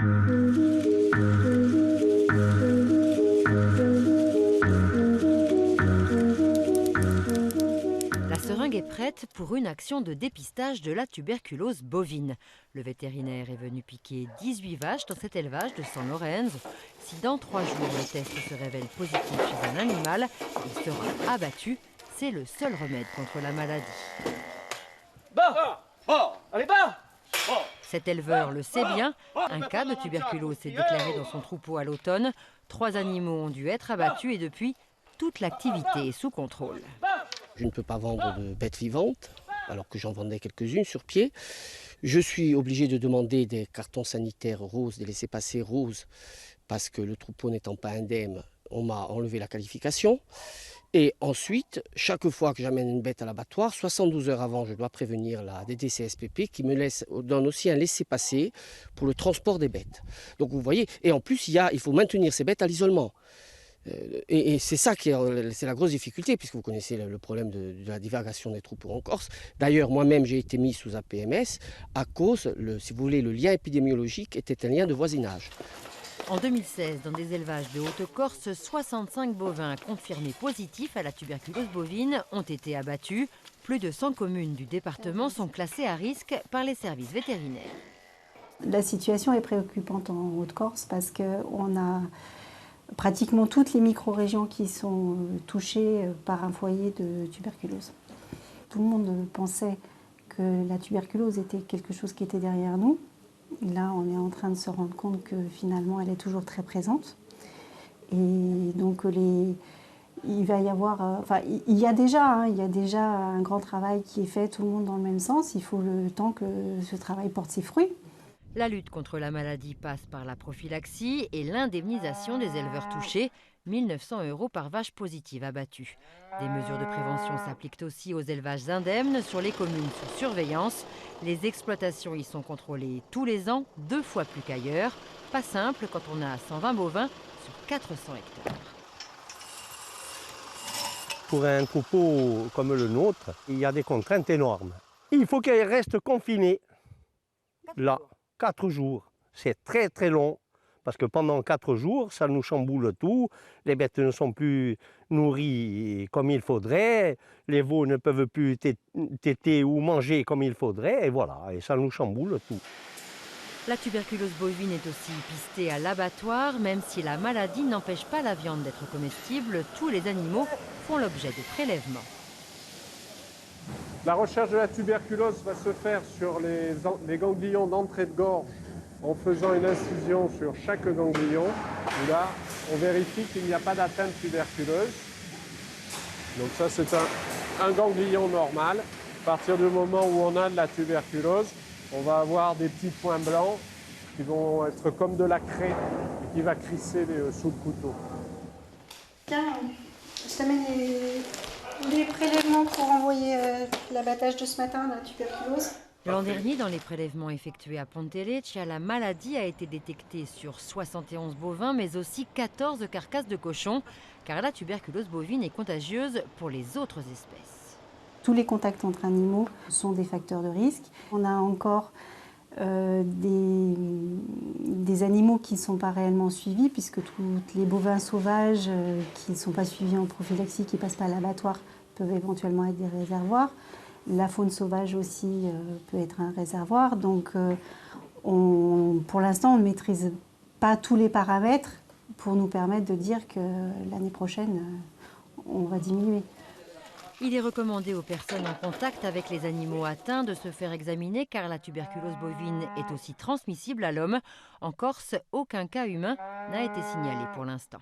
La seringue est prête pour une action de dépistage de la tuberculose bovine. Le vétérinaire est venu piquer 18 vaches dans cet élevage de San Lorenzo. Si dans 3 jours le test se révèle positif chez un animal, il sera abattu. C'est le seul remède contre la maladie. Bas! Allez, bas! Cet éleveur le sait bien, un cas de tuberculose s'est déclaré dans son troupeau à l'automne. 3 animaux ont dû être abattus et depuis, toute l'activité est sous contrôle. Je ne peux pas vendre de bêtes vivantes, alors que j'en vendais quelques-unes sur pied. Je suis obligé de demander des cartons sanitaires roses, des laissez-passer roses, parce que le troupeau n'étant pas indemne, on m'a enlevé la qualification. Et ensuite, chaque fois que j'amène une bête à l'abattoir, 72 heures avant, je dois prévenir la DDCSPP qui me donne aussi un laissez-passer pour le transport des bêtes. Donc vous voyez, et en plus, il faut maintenir ces bêtes à l'isolement. Et c'est ça c'est la grosse difficulté, puisque vous connaissez le problème de la divagation des troupeaux en Corse. D'ailleurs, moi-même, j'ai été mis sous APMS à cause, si vous voulez, le lien épidémiologique était un lien de voisinage. En 2016, dans des élevages de Haute-Corse, 65 bovins confirmés positifs à la tuberculose bovine ont été abattus. Plus de 100 communes du département sont classées à risque par les services vétérinaires. La situation est préoccupante en Haute-Corse parce qu'on a pratiquement toutes les micro-régions qui sont touchées par un foyer de tuberculose. Tout le monde pensait que la tuberculose était quelque chose qui était derrière nous. Là, on est en train de se rendre compte que finalement, elle est toujours très présente. Et donc, il va y avoir, il y a déjà un grand travail qui est fait, tout le monde dans le même sens. Il faut le temps que ce travail porte ses fruits. La lutte contre la maladie passe par la prophylaxie et l'indemnisation des éleveurs touchés, 1 900 € par vache positive abattue. Des mesures de prévention s'appliquent aussi aux élevages indemnes sur les communes sous surveillance. Les exploitations y sont contrôlées tous les ans, 2 fois plus qu'ailleurs. Pas simple quand on a 120 bovins sur 400 hectares. Pour un troupeau comme le nôtre, il y a des contraintes énormes. Il faut qu'elle reste confinée. Là, 4 jours. C'est très très long. Parce que pendant 4 jours, ça nous chamboule tout. Les bêtes ne sont plus nourries comme il faudrait. Les veaux ne peuvent plus téter ou manger comme il faudrait. Et voilà, et ça nous chamboule tout. La tuberculose bovine est aussi pistée à l'abattoir. Même si la maladie n'empêche pas la viande d'être comestible, tous les animaux font l'objet de prélèvements. La recherche de la tuberculose va se faire sur les ganglions d'entrée de gorge en faisant une incision sur chaque ganglion. Là, on vérifie qu'il n'y a pas d'atteinte tuberculeuse. Donc ça, c'est un ganglion normal. À partir du moment où on a de la tuberculose, on va avoir des petits points blancs qui vont être comme de la craie et qui va crisser sous le couteau. Tiens, je t'amène les prélèvements pour envoyer l'abattage de ce matin, la tuberculose. L'an dernier, dans les prélèvements effectués à Ponteleccia, la maladie a été détectée sur 71 bovins, mais aussi 14 carcasses de cochons, car la tuberculose bovine est contagieuse pour les autres espèces. Tous les contacts entre animaux sont des facteurs de risque. On a encore des animaux qui ne sont pas réellement suivis, puisque tous les bovins sauvages qui ne sont pas suivis en prophylaxie, qui ne passent pas à l'abattoir, peuvent éventuellement être des réservoirs. La faune sauvage aussi peut être un réservoir. Donc pour l'instant, on ne maîtrise pas tous les paramètres pour nous permettre de dire que l'année prochaine, on va diminuer. Il est recommandé aux personnes en contact avec les animaux atteints de se faire examiner car la tuberculose bovine est aussi transmissible à l'homme. En Corse, aucun cas humain n'a été signalé pour l'instant.